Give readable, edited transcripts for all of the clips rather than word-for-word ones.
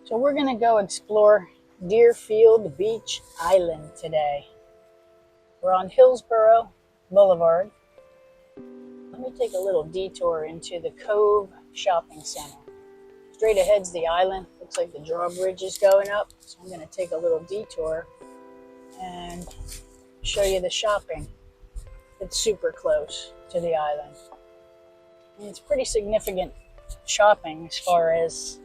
So we're going to go explore Deerfield Beach Island today. We're on Hillsborough Boulevard. Let me take a little detour into the Cove Shopping Center. Straight ahead's the island. Looks like the drawbridge is going up. So I'm going to take a little detour and show you the shopping. It's super close to the island. And it's pretty significant shopping as far as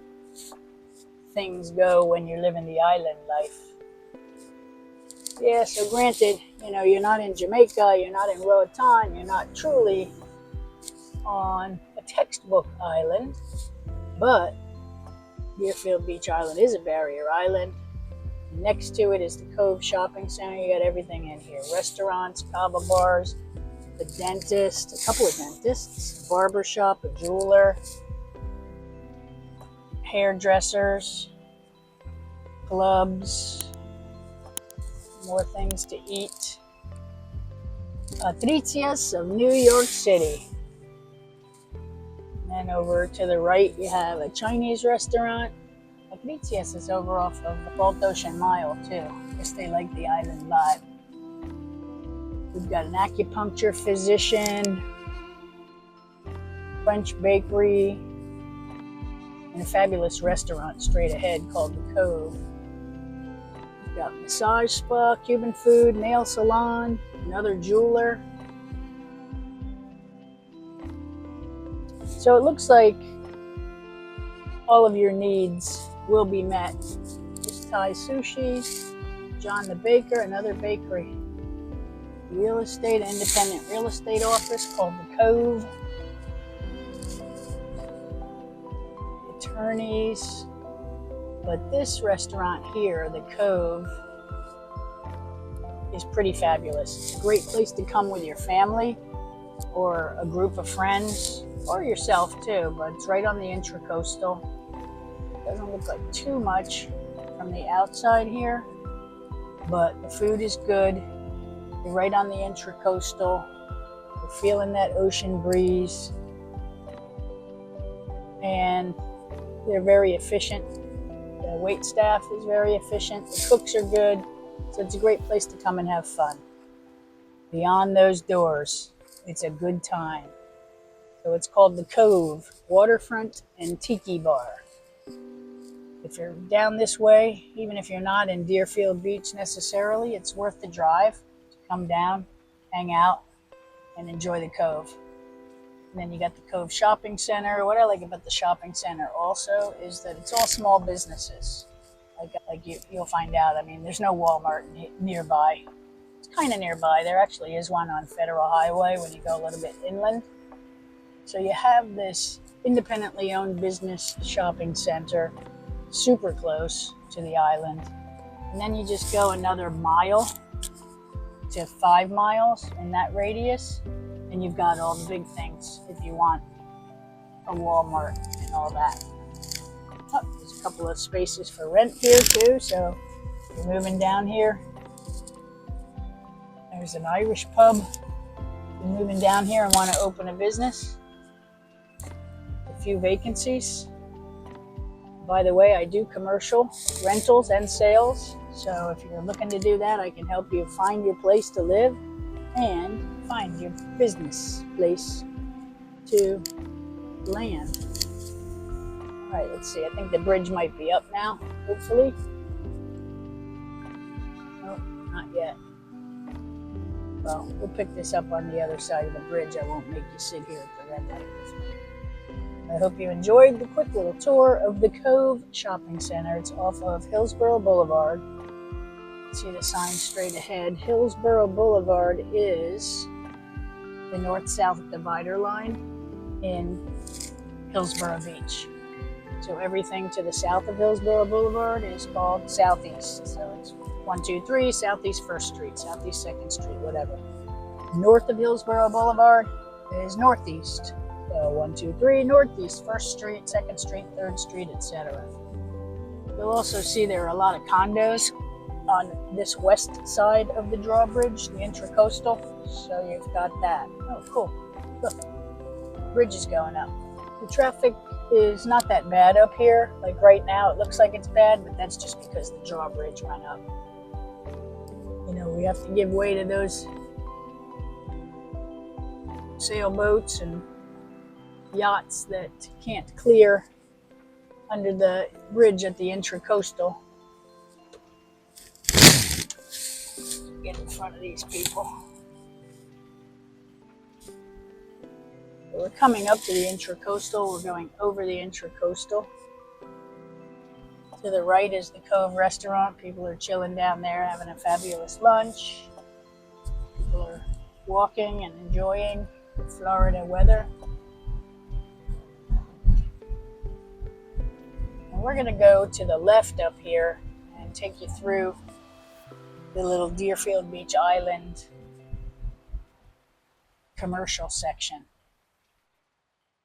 things go when you're living the island life. Yeah, so granted, you're not in Jamaica, you're not in Roatan, you're not truly on a textbook island, but Deerfield Beach Island is a barrier island. Next to it is the Cove Shopping Center. You got everything in here. Restaurants, kava bars, a dentist, a couple of dentists, a barber shop, a jeweler, hairdressers, clubs, more things to eat. Patricia's of New York City. And then over to the right, you have a Chinese restaurant. Patricia's is over off of the Fort Ocean Mile, too. I guess they like the island vibe. We've got an acupuncture physician, French bakery, and a fabulous restaurant straight ahead called the Cove. We've got massage spa, Cuban food, nail salon, another jeweler. So it looks like all of your needs will be met. There's Thai sushi, John the Baker, another bakery. Real estate, independent real estate office called the Cove. Attorneys. But this restaurant here, the Cove, is pretty fabulous. It's a great place to come with your family or a group of friends or yourself too, but it's right on the intracoastal. Doesn't look like too much from the outside here, but the food is good. You're right on the intracoastal. You're feeling that ocean breeze, and they're very efficient. The wait staff is very efficient. The cooks are good, so it's a great place to come and have fun. Beyond those doors, it's a good time. So it's called the Cove, Waterfront and Tiki Bar. If you're down this way, even if you're not in Deerfield Beach necessarily, it's worth the drive to come down, hang out, and enjoy the Cove. And then you got the Cove Shopping Center. What I like about the shopping center also is that it's all small businesses. Like you'll find out. I mean, there's no Walmart nearby. It's kind of nearby. There actually is one on Federal Highway when you go a little bit inland. So you have this independently owned business shopping center, super close to the island. And then you just go another mile to 5 miles in that radius, and you've got all the big things if you want a Walmart and all that. Oh, there's a couple of spaces for rent here too, so if you're moving down here. There's an Irish pub. If you're moving down here and want to open a business. A few vacancies. By the way, I do commercial rentals and sales. So if you're looking to do that, I can help you find your place to live and find your business place to land. All right, let's see. I think the bridge might be up now, hopefully. Nope, not yet. Well, we'll pick this up on the other side of the bridge. I won't make you sit here at the red light with me. I hope you enjoyed the quick little tour of the Cove Shopping Center. It's off of Hillsborough Boulevard. See the sign straight ahead. Hillsborough Boulevard is the north-south divider line in Hillsborough Beach. So everything to the south of Hillsborough Boulevard is called Southeast. So it's 123 Southeast 1st Street, Southeast 2nd Street, whatever. North of Hillsborough Boulevard is Northeast. 123 Northeast 1st Street, 2nd Street, 3rd Street, etc. You'll also see there are a lot of condos on this west side of the drawbridge, the intracoastal. So you've got that. Oh, cool. Look, bridge is going up. The traffic is not that bad up here. Like right now, it looks like it's bad, but that's just because the drawbridge went up. You know, we have to give way to those sailboats and yachts that can't clear under the bridge at the intracoastal. Get in front of these people. We're coming up to the intracoastal. We're going over the intracoastal. To the right is the Cove restaurant. People are chilling down there, having a fabulous lunch. People are walking and enjoying the Florida weather. And we're going to go to the left up here and take you through the little Deerfield Beach Island commercial section.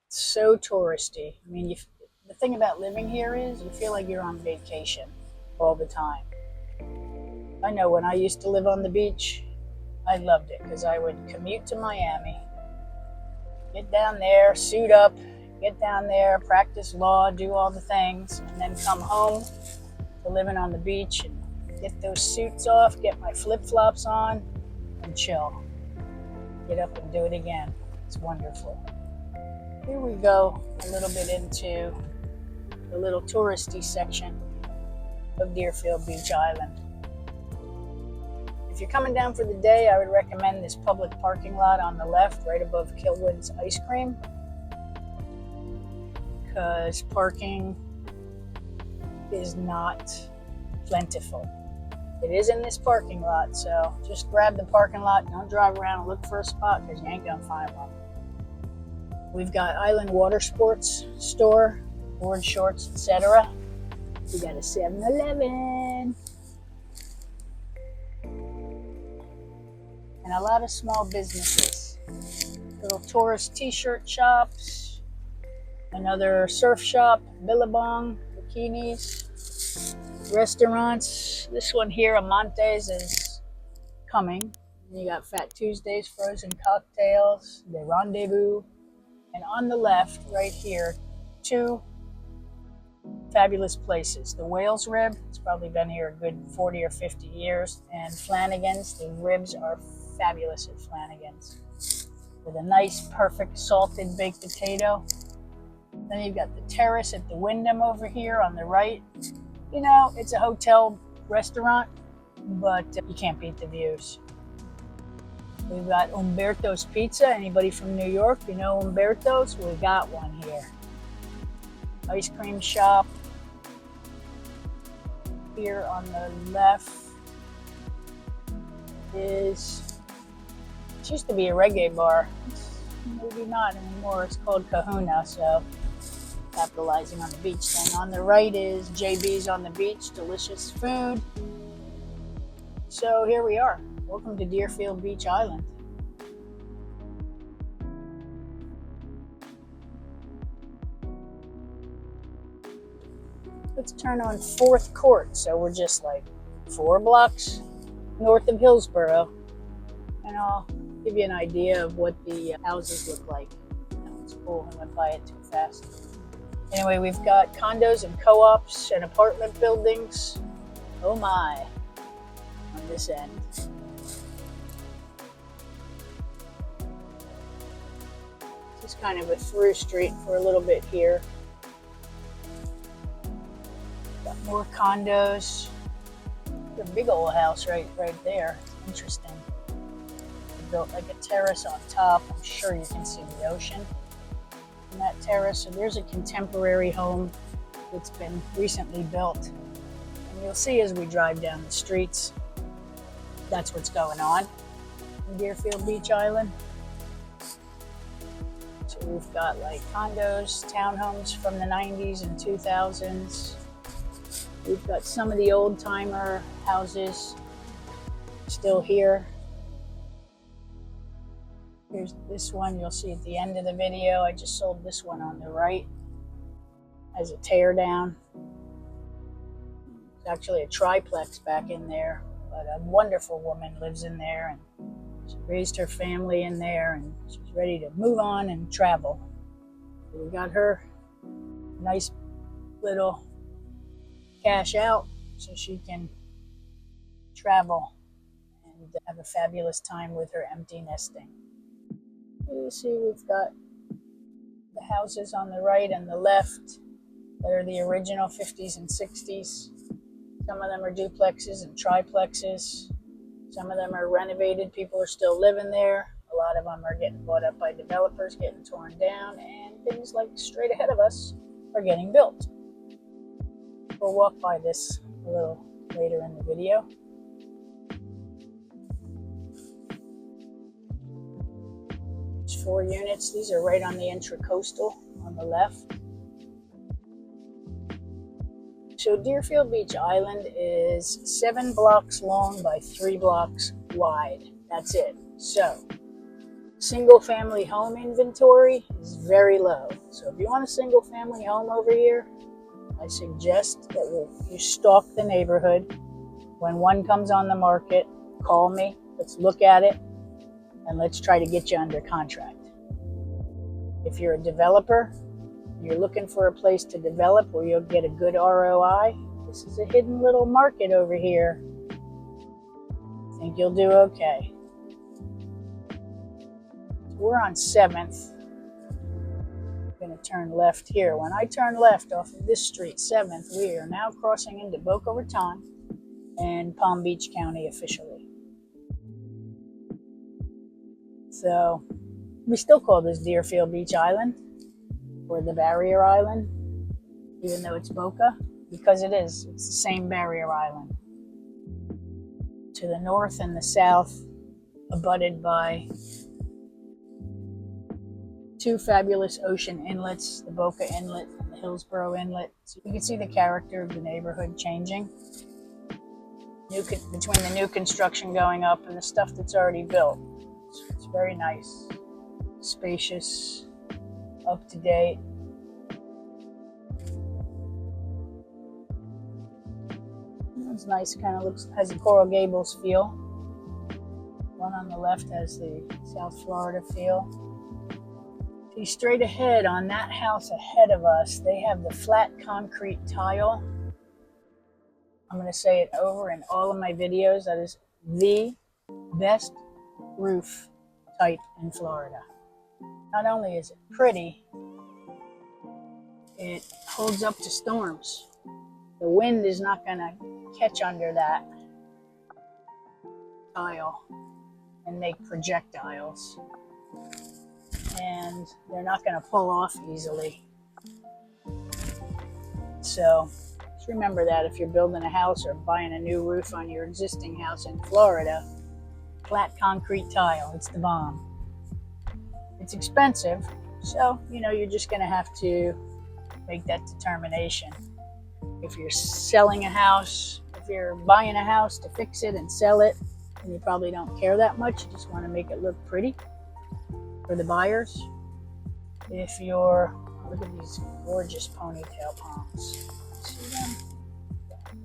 It's so touristy. I mean, the thing about living here is you feel like you're on vacation all the time. I know when I used to live on the beach, I loved it because I would commute to Miami, get down there, suit up, get down there, practice law, do all the things, and then come home to living on the beach and get those suits off, get my flip-flops on, and chill. Get up and do it again. It's wonderful. Here we go a little bit into the little touristy section of Deerfield Beach Island. If you're coming down for the day, I would recommend this public parking lot on the left, right above Kilwin's Ice Cream, because parking is not plentiful. It is in this parking lot, so just grab the parking lot. Don't drive around and look for a spot because you ain't gonna find one. We've got Island Water Sports store, board shorts, etc. We got a 7-Eleven. And a lot of small businesses. Little tourist t-shirt shops, another surf shop, billabong, bikinis, restaurants. This one here, Amante's, is coming. You got Fat Tuesdays, frozen cocktails, the Rendezvous. And on the left, right here, two fabulous places. The Whale's Rib, it's probably been here a good 40 or 50 years. And Flanagan's, the ribs are fabulous at Flanagan's. With a nice, perfect salted baked potato. Then you've got the Terrace at the Wyndham over here on the right. You know, it's a hotel restaurant, but you can't beat the views. We've got Umberto's Pizza. Anybody from New York, you know Umberto's? We got one here. Ice cream shop. Here on the left is, it used to be a reggae bar. It's maybe not anymore. It's called Kahuna, so capitalizing on the beach thing. On the right is JB's on the beach, delicious food. So here we are. Welcome to Deerfield Beach Island. Let's turn on 4th Court. So we're just like 4 blocks north of Hillsborough. And I'll give you an idea of what the houses look like. It's cool. I went by it too fast. Anyway, we've got condos and co-ops and apartment buildings. Oh my. On this end. It's kind of a through street for a little bit here. Got more condos. A big old house right there. Interesting. They built like a terrace on top. I'm sure you can see the ocean in that terrace. So there's a contemporary home that's been recently built. And you'll see as we drive down the streets, that's what's going on in Deerfield Beach Island. So we've got like condos, townhomes from the 90s and 2000s. We've got some of the old timer houses still here. Here's this one you'll see at the end of the video. I just sold this one on the right as a tear down. It's actually a triplex back in there, but a wonderful woman lives in there and she raised her family in there and she's ready to move on and travel. So we got her nice little cash out so she can travel and have a fabulous time with her empty nesting. You see we've got the houses on the right and the left that are the original 50s and 60s. Some of them are duplexes and triplexes. Some of them are renovated. People are still living there. A lot of them are getting bought up by developers, getting torn down, and things like straight ahead of us are getting built. We'll walk by this a little later in the video. There's 4 units. These are right on the intracoastal on the left. So Deerfield Beach Island is 7 blocks long by 3 blocks wide. That's it. So single family home inventory is very low. So if you want a single family home over here, I suggest that you stalk the neighborhood. When one comes on the market, call me. Let's look at it and let's try to get you under contract. If you're a developer, you're looking for a place to develop where you'll get a good ROI, this is a hidden little market over here. I think you'll do okay. So we're on 7th. I'm going to turn left here. When I turn left off of this street, 7th, we are now crossing into Boca Raton and Palm Beach County officially. So we still call this Deerfield Beach Island, or the Barrier Island, even though it's Boca, because it is. It's the same Barrier Island. To the north and the south, abutted by 2 fabulous ocean inlets, the Boca Inlet and the Hillsborough Inlet. So you can see the character of the neighborhood changing between the new construction going up and the stuff that's already built. It's very nice, spacious, up to date. It's nice, kind of has a Coral Gables feel. One on the left has the South Florida feel. See, straight ahead on that house ahead of us, they have the flat concrete tile. I'm going to say it over in all of my videos. That is the best roof type in Florida. Not only is it pretty, it holds up to storms. The wind is not going to catch under that tile and make projectiles. And they're not going to pull off easily. So just remember that if you're building a house or buying a new roof on your existing house in Florida, flat concrete tile, it's the bomb. It's expensive, so you're just going to have to make that determination. If you're selling a house, if you're buying a house to fix it and sell it, and you probably don't care that much, you just want to make it look pretty for the buyers. If you're, look at these gorgeous ponytail palms. See them?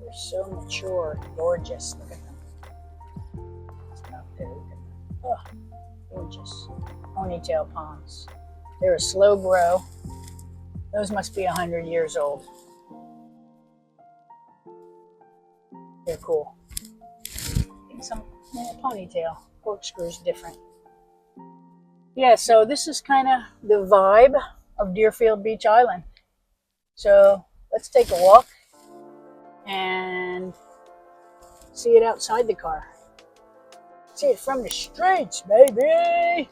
They're so mature and gorgeous. Look at them. Stop there. Look at them. Oh, gorgeous ponytail palms. They're a slow grow. Those must be 100 years old. They're cool. Some ponytail. Corkscrew's different. Yeah, so this is kind of the vibe of Deerfield Beach Island. So let's take a walk and see it outside the car. See it from the streets, baby!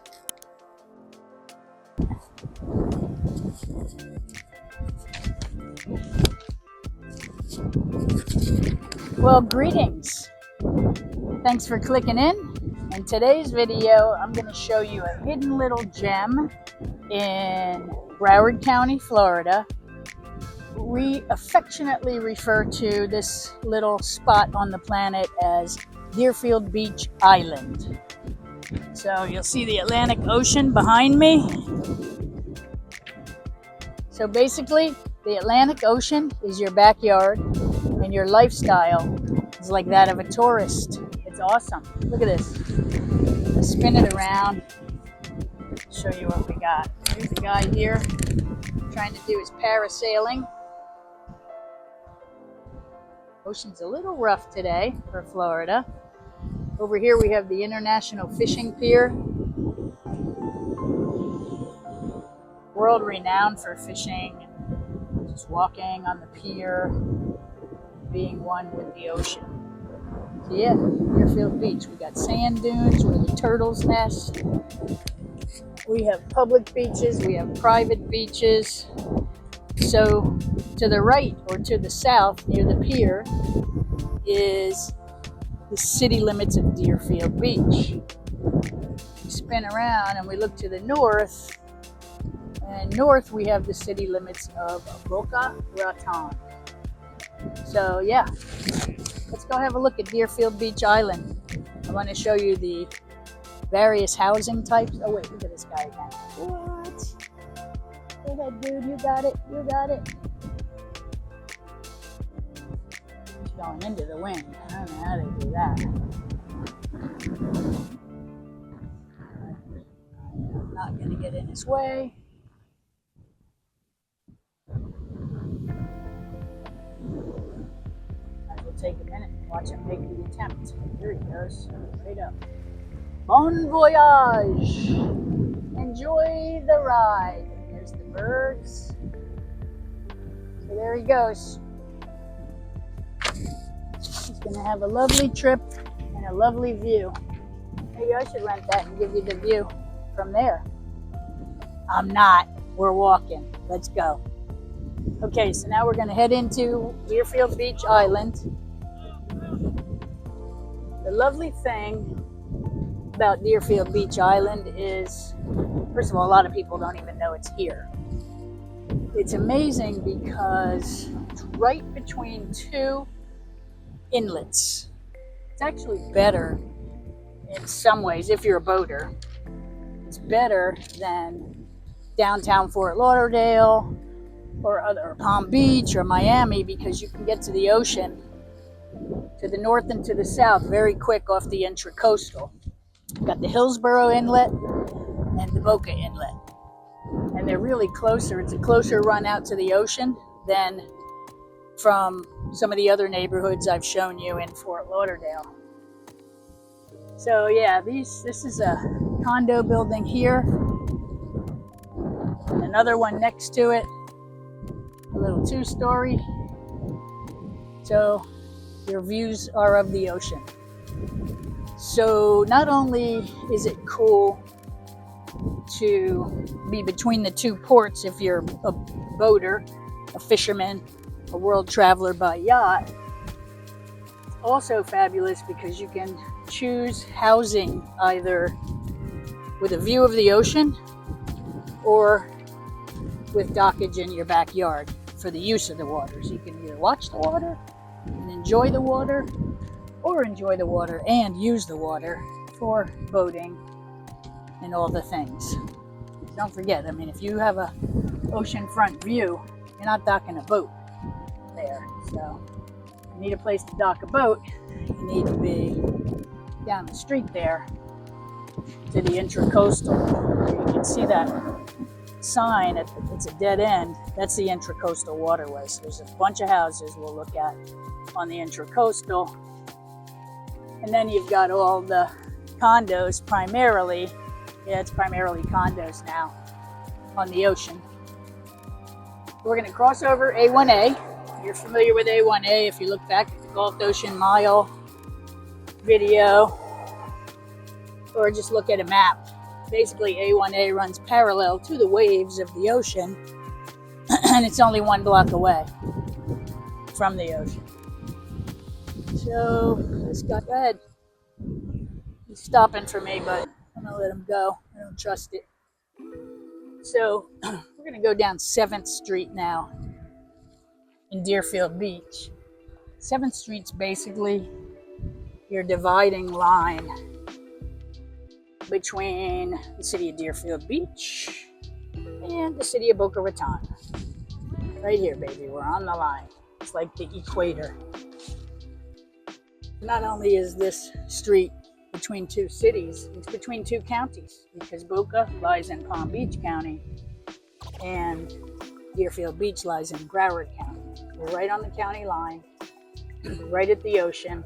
Well, greetings. Thanks for clicking in. In today's video, I'm going to show you a hidden little gem in Broward County, Florida. We affectionately refer to this little spot on the planet as Deerfield Beach Island. So you'll see the Atlantic Ocean behind me. So basically, the Atlantic Ocean is your backyard, and your lifestyle is like that of a tourist. It's awesome. Look at this. Let's spin it around. Show you what we got. There's a guy here trying to do his parasailing. Ocean's a little rough today for Florida. Over here we have the International Fishing Pier. World renowned for fishing, just walking on the pier, being one with the ocean. So yeah, Deerfield Beach. We got sand dunes where the turtles nest. We have public beaches, we have private beaches. So to the right or to the south near the pier is the city limits of Deerfield Beach. We spin around and we look to the north, and north we have the city limits of Boca Raton. So yeah, let's go have a look at Deerfield Beach Island. I want to show you the various housing types. Oh wait, look at this guy again. What? Go ahead, dude, you got it, you got it. He's going into the wind. I don't know how they do that. I'm not going to get in his way. I will take a minute and watch him make the attempt. Here he goes, right up. Bon voyage! Enjoy the ride. There's the birds. So there he goes. He's going to have a lovely trip and a lovely view. Maybe I should rent that and give you the view from there. I'm not. We're walking. Let's go. Okay, so now we're going to head into Deerfield Beach Island. The lovely thing about Deerfield Beach Island is, first of all, a lot of people don't even know it's here. It's amazing because it's right between two inlets. It's actually better in some ways if you're a boater. It's better than downtown Fort Lauderdale or Palm Beach or Miami, because you can get to the ocean to the north and to the south very quick off the intracoastal. You've got the Hillsborough Inlet and the Boca Inlet, and they're really closer. It's a closer run out to the ocean than from some of the other neighborhoods I've shown you in Fort Lauderdale. So yeah, this is a condo building here, another one next to it, a little two-story. So your views are of the ocean. So not only is it cool to be between the two ports if you're a boater, a fisherman, a world traveler by yacht, it's also fabulous because you can choose housing either with a view of the ocean or with dockage in your backyard for the use of the water. So you can either watch the water and enjoy the water, or enjoy the water and use the water for boating and all the things. Don't forget, I mean, if you have a oceanfront view, you're not docking a boat there. So if you need a place to dock a boat, you need to be down the street there to the intracoastal. You can see that sign, it's a dead end. That's the intracoastal waterway. So there's a bunch of houses we'll look at on the intracoastal. And then you've got all the condos primarily. Yeah, it's primarily condos now on the ocean. We're going to cross over A1A. You're familiar with A1A if you look back at the Gulf Ocean Mile video, or just look at a map. Basically, A1A runs parallel to the waves of the ocean, and it's only 1 block away from the ocean. So, this guy, go ahead. He's stopping for me, but I'm going to let him go. I don't trust it. So, we're going to go down 7th Street now in Deerfield Beach. 7th Street's basically your dividing line between the city of Deerfield Beach and the city of Boca Raton. Right here, baby, we're on the line. It's like the equator. Not only is this street between two cities, it's between two counties, because Boca lies in Palm Beach County and Deerfield Beach lies in Broward County. We're right on the county line, right at the ocean.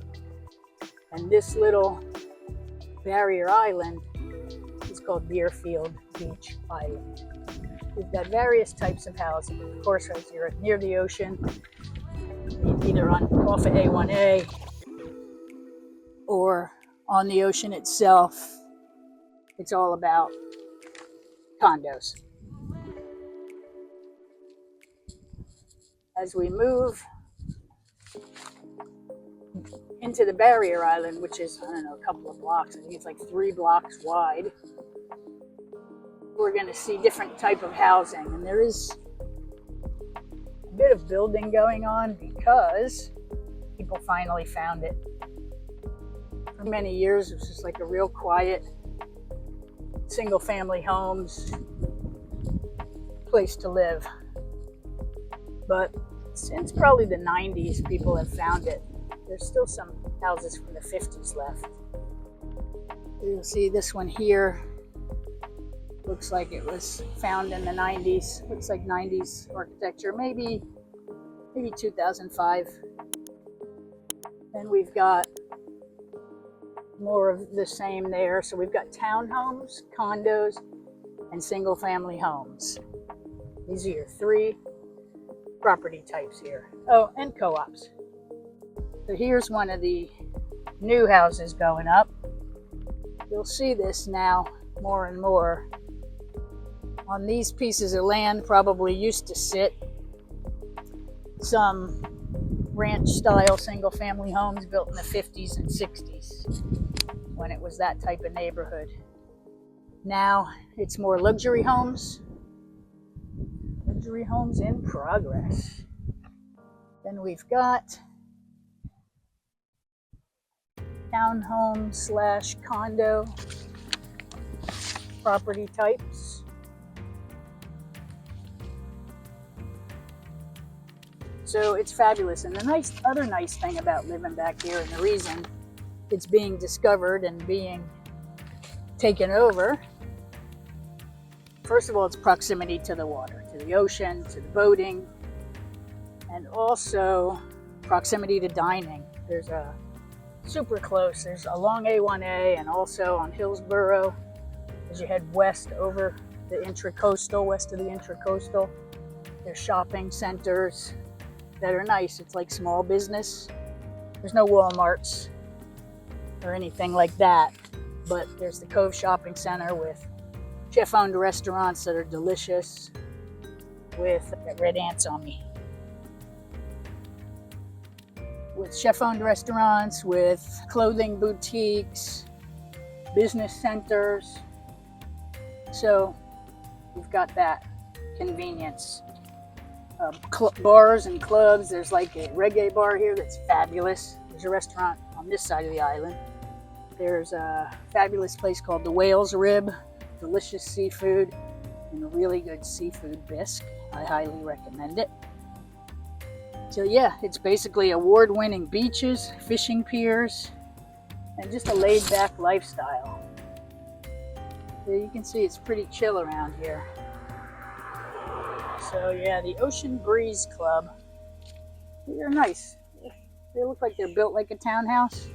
And this little barrier island is called Deerfield Beach Island. We've got various types of housing. Of course, right here near the ocean, either off of A1A or on the ocean itself. It's all about condos. As we move into the barrier island, which is, I don't know, a couple of blocks, I think it's like 3 blocks wide, we're going to see different type of housing. And there is a bit of building going on because people finally found it. For many years, it was just like a real quiet, single family homes place to live. But since probably the 90s, people have found it. There's still some houses from the 50s left. You'll see this one here. Looks like it was found in the 90s. Looks like 90s architecture, maybe 2005. Then we've got more of the same there. So we've got townhomes, condos, and single family homes. These are your 3 property types here. Oh, and co-ops. So here's one of the new houses going up. You'll see this now more and more. On these pieces of land probably used to sit some ranch style single family homes built in the 50s and 60s when it was that type of neighborhood. Now it's more luxury homes. Luxury homes in progress. Then we've got townhome / condo property types. So it's fabulous. And the other nice thing about living back here, and the reason it's being discovered and being taken over, first of all, it's proximity to the water, to the ocean, to the boating, and also proximity to dining. There's a super close, there's along A1A and also on Hillsborough as you head west over the intracoastal, west of the intracoastal. There's shopping centers that are nice. It's like small business. There's no Walmarts or anything like that, but there's the Cove Shopping Center with chef-owned restaurants that are delicious with red ants on me. With chef-owned restaurants, with clothing boutiques, business centers. So we've got that convenience. Bars and clubs. There's like a reggae bar here that's fabulous. There's a restaurant on this side of the island. There's a fabulous place called the Whale's Rib. Delicious seafood and a really good seafood bisque. I highly recommend it. So yeah, it's basically award-winning beaches, fishing piers, and just a laid-back lifestyle. So you can see it's pretty chill around here. So yeah, the Ocean Breeze Club. They're nice. They look like they're built like a townhouse.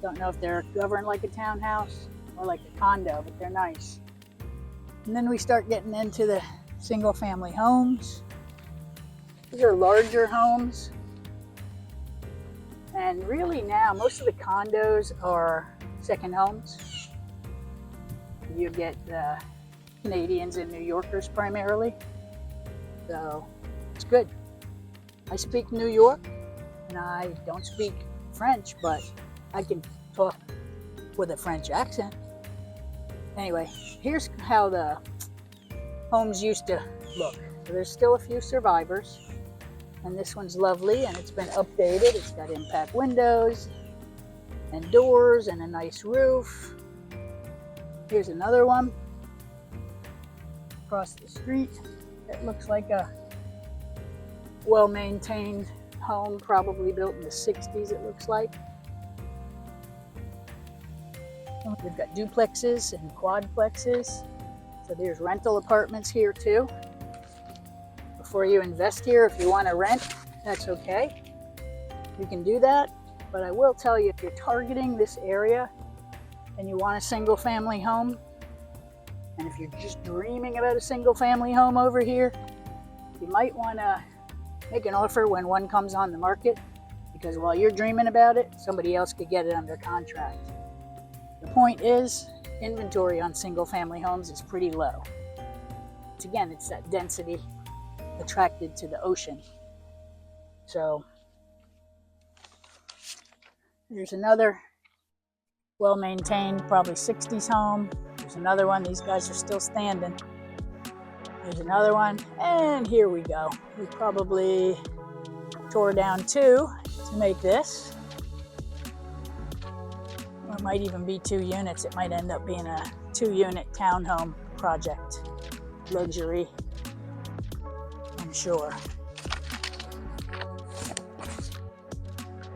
Don't know if they're governed like a townhouse or like a condo, but they're nice. And then we start getting into the single family homes. These are larger homes. And really now, most of the condos are second homes. You get Canadians and New Yorkers primarily. So it's good. I speak New York and I don't speak French, but I can talk with a French accent. Anyway, here's how the homes used to look. So there's still a few survivors, and this one's lovely and it's been updated. It's got impact windows and doors and a nice roof. Here's another one across the street. It looks like a well-maintained home, probably built in the 60s, it looks like. We've got duplexes and quadplexes. So there's rental apartments here too. before you invest here. If you want to rent, that's okay. You can do that. But I will tell you, if you're targeting this area and you want a single family home, and if you're just dreaming about a single family home over here, you might want to make an offer when one comes on the market, because while you're dreaming about it, somebody else could get it under contract. The point is, inventory on single family homes is pretty low. Again, it's that density attracted to the ocean. So there's another well-maintained, probably 60s home. There's another one. These guys are still standing. There's another one, and here we go. We probably tore down 2 to make this. Or it might even be 2 units. It might end up being a 2-unit townhome project. Luxury, I'm sure.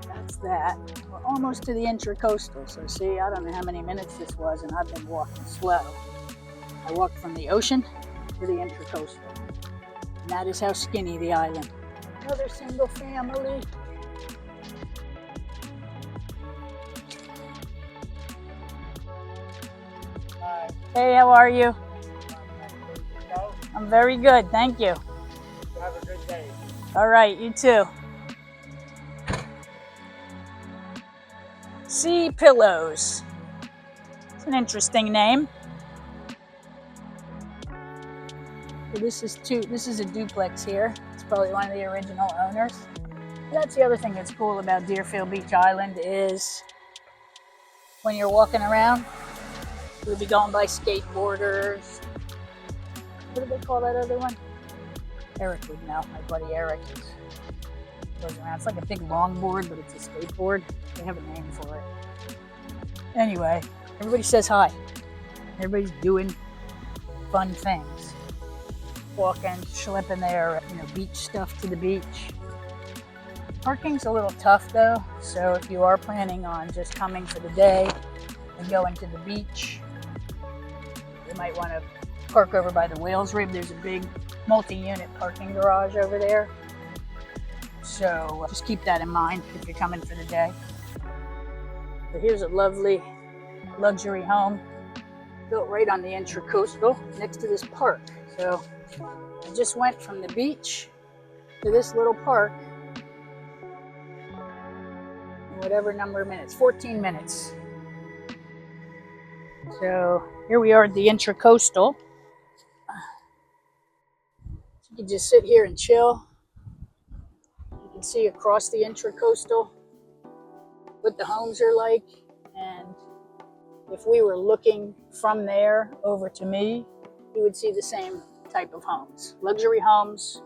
That's that. We're almost to the intracoastal. So see, I don't know how many minutes this was, and I've been walking slow. I walked from the ocean to the intracoastal. And that is how skinny the island. Another single family. Hi. Hey, how are you? Go. I'm very good, thank you. Have a good day. All right, you too. Sea Pillows. It's an interesting name. So this is a duplex here. It's probably one of the original owners. That's the other thing that's cool about Deerfield Beach Island is when you're walking around, you'll be going by skateboarders. What do they call that other one? Eric would know. My buddy Eric goes around. It's like a big longboard, but it's a skateboard. They have a name for it. Anyway, everybody says hi. Everybody's doing fun things. Walking, schlepping their beach stuff to the beach. Parking's a little tough though, so if you are planning on just coming for the day and going to the beach, you might want to park over by the Whales Rib. There's a big multi-unit parking garage over there. So just keep that in mind if you're coming for the day. But here's a lovely luxury home built right on the intracoastal next to this park. So I just went from the beach to this little park in whatever number of minutes, 14 minutes. So here we are at the intracoastal. You can just sit here and chill. You can see across the intracoastal what the homes are like, and if we were looking from there over to me, you would see the same type of homes. Luxury homes,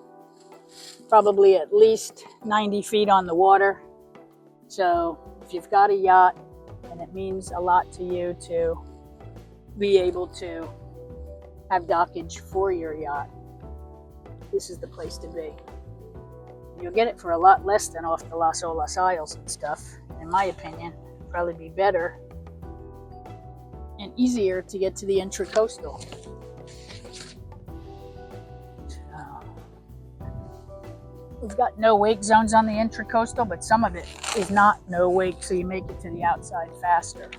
probably at least 90 feet on the water. So if you've got a yacht, and it means a lot to you to be able to have dockage for your yacht, this is the place to be. You'll get it for a lot less than off the Las Olas Isles and stuff. In my opinion, it'd probably be better and easier to get to the intracoastal. We've got no wake zones on the intracoastal, but some of it is not no wake, so you make it to the outside faster.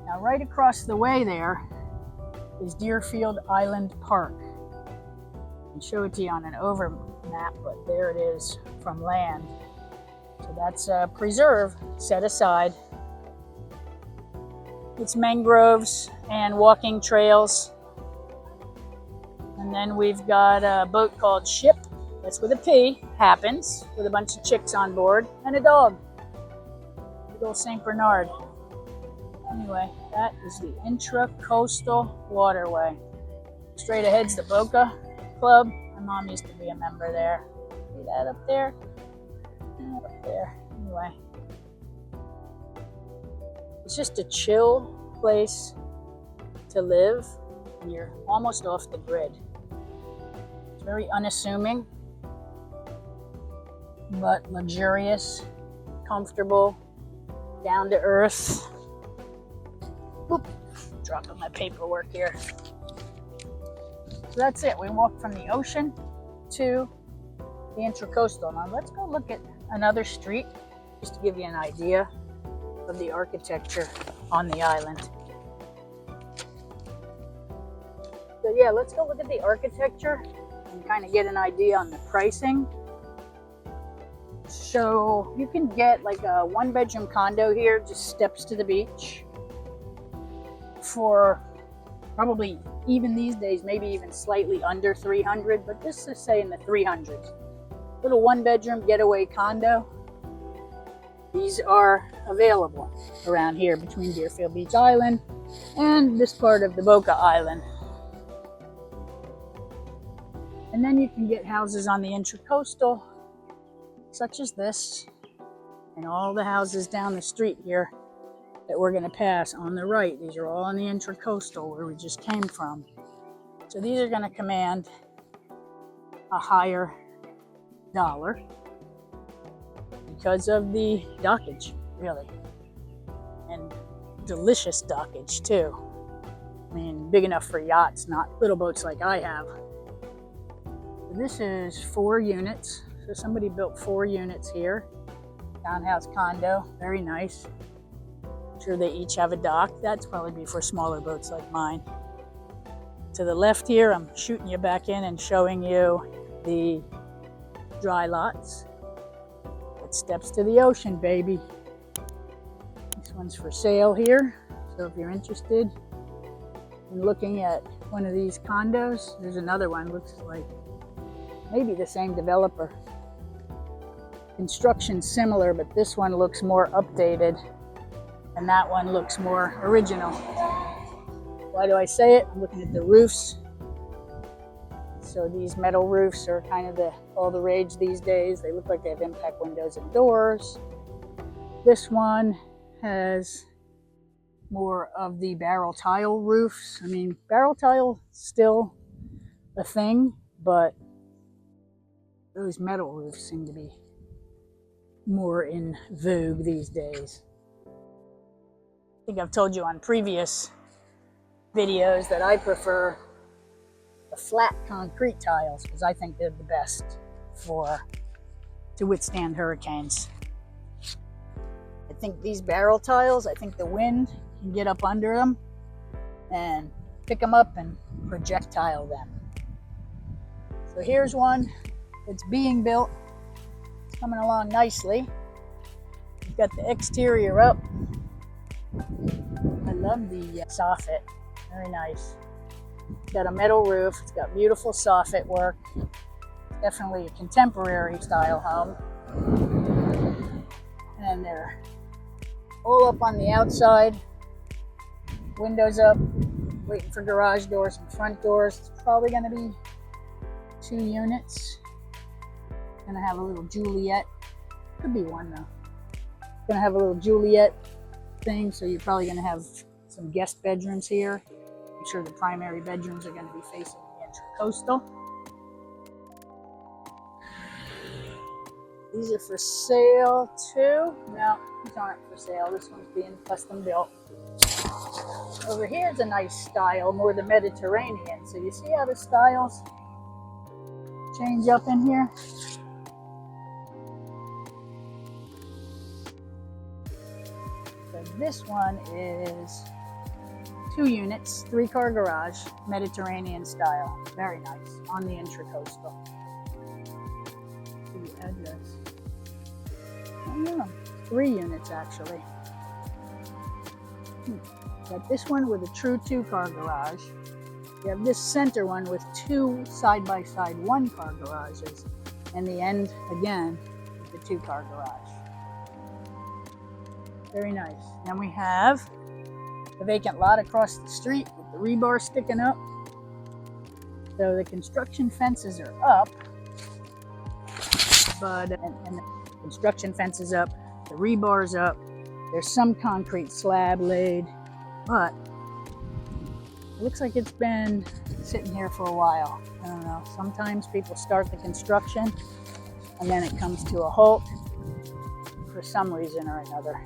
Now, right across the way there is Deerfield Island Park. I can show it to you on an over map, but there it is from land. So that's a preserve set aside. It's mangroves and walking trails. And then we've got a boat called Ship. That's with a P, happens, with a bunch of chicks on board, and a dog. Big old St. Bernard. Anyway, that is the Intracoastal Waterway. Straight ahead's the Boca Club. My mom used to be a member there. See that up there? And up there. Anyway. It's just a chill place to live. You're almost off the grid. It's very unassuming, but luxurious, comfortable, down to earth. Oop, dropping my paperwork here. So that's it. We walked from the ocean to the Intracoastal. Now let's go look at another street just to give you an idea of the architecture on the island. So yeah, let's go look at the architecture and kind of get an idea on the pricing. So you can get like a 1-bedroom condo here, just steps to the beach, for probably, even these days, maybe even slightly under 300, but just to say in the 300s. Little 1-bedroom getaway condo. These are available around here between Deerfield Beach Island and this part of the Boca Island. And then you can get houses on the Intracoastal, such as this, and all the houses down the street here that we're going to pass on the right. These are all on the Intracoastal where we just came from. So these are going to command a higher dollar because of the dockage, really, and delicious dockage too. I mean, big enough for yachts, not little boats like I have. This is 4 units. So somebody built 4 units here. Townhouse condo, very nice. I'm sure they each have a dock. That's probably be for smaller boats like mine. To the left here, I'm shooting you back in and showing you the dry lots. It steps to the ocean, baby. This one's for sale here. So if you're interested in looking at one of these condos, there's another one, looks like maybe the same developer. Construction similar, but this one looks more updated and that one looks more original. Why do I say it? I'm looking at the roofs. So these metal roofs are kind of all the rage these days. They look like they have impact windows and doors. This one has more of the barrel tile roofs. I mean, barrel tile still a thing, but those metal roofs seem to be more in vogue these days. I think I've told you on previous videos that I prefer the flat concrete tiles because I think they're the best to withstand hurricanes. I think these barrel tiles, I think the wind can get up under them and pick them up and projectile them. So here's one. It's being built. It's coming along nicely. We've got the exterior up. I love the soffit. Very nice. It's got a metal roof. It's got beautiful soffit work. Definitely a contemporary style home. And they're all up on the outside. Windows up. Waiting for garage doors and front doors. It's probably going to be 2 units. Gonna have a little Juliet. Could be 1 though. Gonna have a little Juliet thing, so you're probably gonna have some guest bedrooms here. I'm sure the primary bedrooms are gonna be facing the Intracoastal. These are for sale too. No, these aren't for sale. This one's being custom built. Over here is a nice style, more the Mediterranean. So you see how the styles change up in here? This one is 2 units, 3-car garage, Mediterranean style. Very nice, on the Intracoastal. See the address. I don't know, 3 units actually. Got this one with a true 2-car garage. You have this center one with 2 side-by-side 1-car garages. And the end, again, with the 2-car garage. Very nice. Then we have a vacant lot across the street with the rebar sticking up. So the construction fences are up, but and the construction fence is up, the rebar's up. There's some concrete slab laid, but it looks like it's been sitting here for a while. I don't know. Sometimes people start the construction and then it comes to a halt for some reason or another.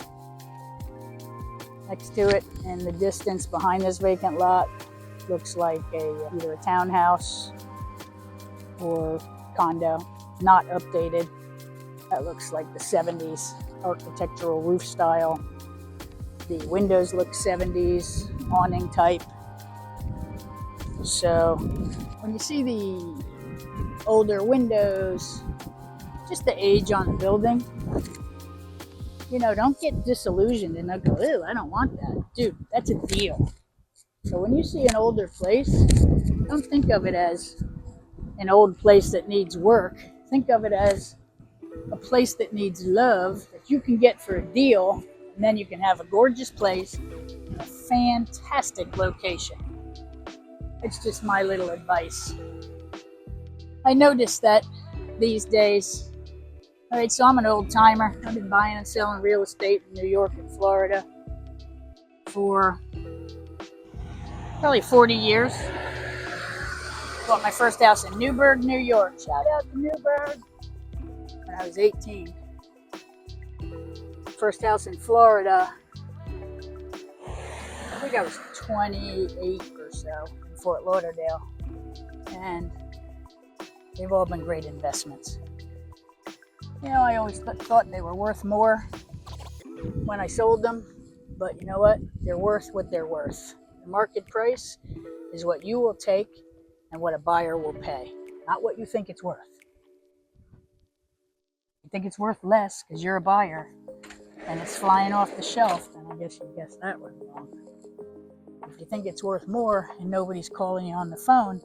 Next to it, in the distance behind this vacant lot, looks like either a townhouse or condo, not updated. That looks like the 70s architectural roof style. The windows look 70s, awning type. So when you see the older windows, just the age on the building, you know, don't get disillusioned and not go, ew, I don't want that. Dude, that's a deal. So when you see an older place, don't think of it as an old place that needs work. Think of it as a place that needs love that you can get for a deal, and then you can have a gorgeous place, a fantastic location. It's just my little advice. I noticed that these days, all right, so I'm an old timer. I've been buying and selling real estate in New York and Florida for probably 40 years. Bought my first house in Newburgh, New York. Shout out to Newburgh. When I was 18. First house in Florida, I think I was 28 or so, in Fort Lauderdale. And they've all been great investments. You know, I always thought they were worth more when I sold them, but you know what? They're worth what they're worth. The market price is what you will take and what a buyer will pay, not what you think it's worth. You think it's worth less because you're a buyer and it's flying off the shelf, then I guess you guessed that one wrong. If you think it's worth more and nobody's calling you on the phone,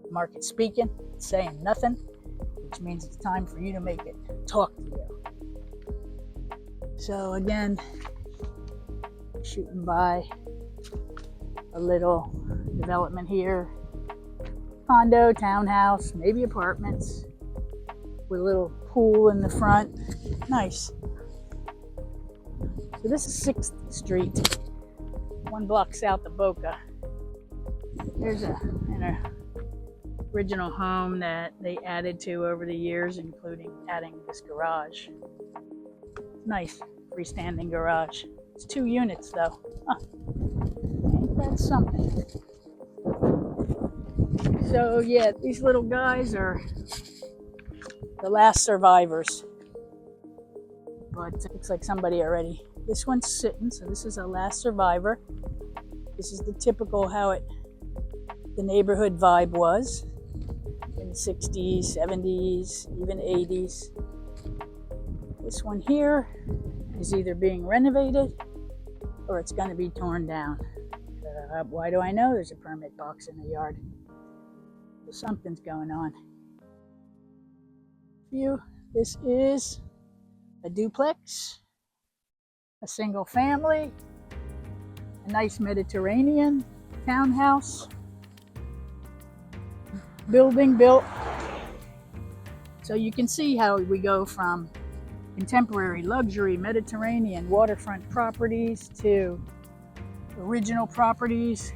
the market's speaking, it's saying nothing, which means it's time for you to make it talk to you. So again, shooting by a little development here, condo, townhouse, maybe apartments with a little pool in the front. Nice. So this is 6th Street, 1 block south of Boca. There's an original home that they added to over the years, including adding this garage. Nice freestanding garage. It's 2 units though. Huh. Ain't that something? So yeah, these little guys are the last survivors. But it looks like somebody already. This one's sitting, so this is a last survivor. This is the typical how the neighborhood vibe was in the 60s, 70s, even 80s. This one here is either being renovated or it's going to be torn down. Why do I know? There's a permit box in the yard. So something's going on. View. This is a duplex, a single family, a nice Mediterranean townhouse, building built. So you can see how we go from contemporary luxury Mediterranean waterfront properties to original properties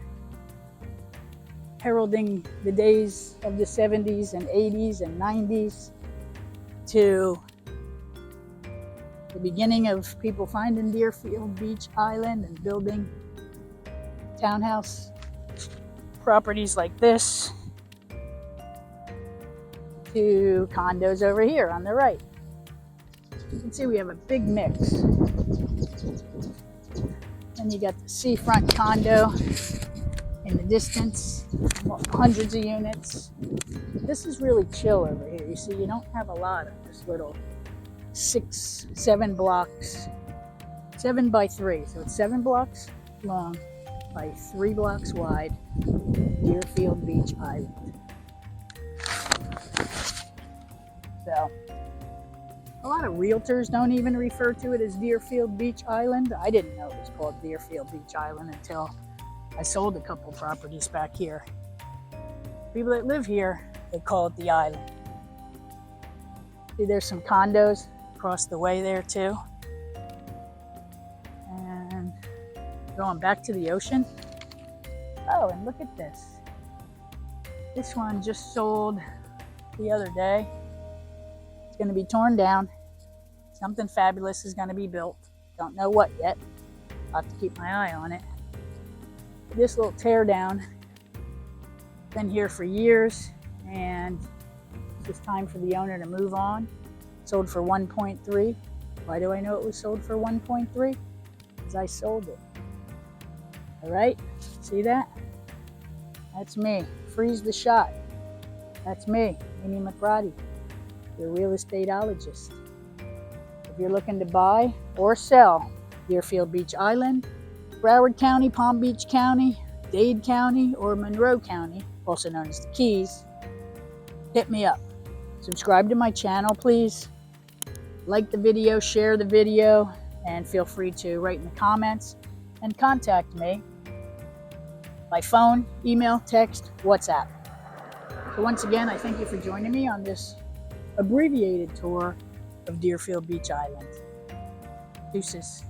heralding the days of the 70s and 80s and 90s to the beginning of people finding Deerfield Beach Island and building townhouse properties like this to condos over here on the right. You can see we have a big mix. Then you got the seafront condo in the distance, hundreds of units. This is really chill over here. You see, you don't have a lot of this little 7 blocks, 7 by 3. So it's 7 blocks long by 3 blocks wide, Deerfield Beach Island. So a lot of realtors don't even refer to it as Deerfield Beach Island. I didn't know it was called Deerfield Beach Island until I sold a couple properties back here. People that live here, they call it the island. See, there's some condos across the way there too. And going back to the ocean. Oh, and look at this. This one just sold the other day. It's going to be torn down. Something fabulous is going to be built. Don't know what yet. I'll have to keep my eye on it. This little tear down, been here for years, and It's just time for the owner to move on. Sold for 1.3. Why do I know it was sold for 1.3? Because I sold it. All right, see that? That's me. Freeze the shot. That's me, Amy McRotty, your real estateologist. If you're looking to buy or sell Deerfield Beach Island, Broward County, Palm Beach County, Dade County, or Monroe County, also known as the Keys, hit me up. Subscribe to my channel, please. Like the video, share the video, and feel free to write in the comments and contact me by phone, email, text, WhatsApp. So once again, I thank you for joining me on this abbreviated tour of Deerfield Beach Island. Deuces.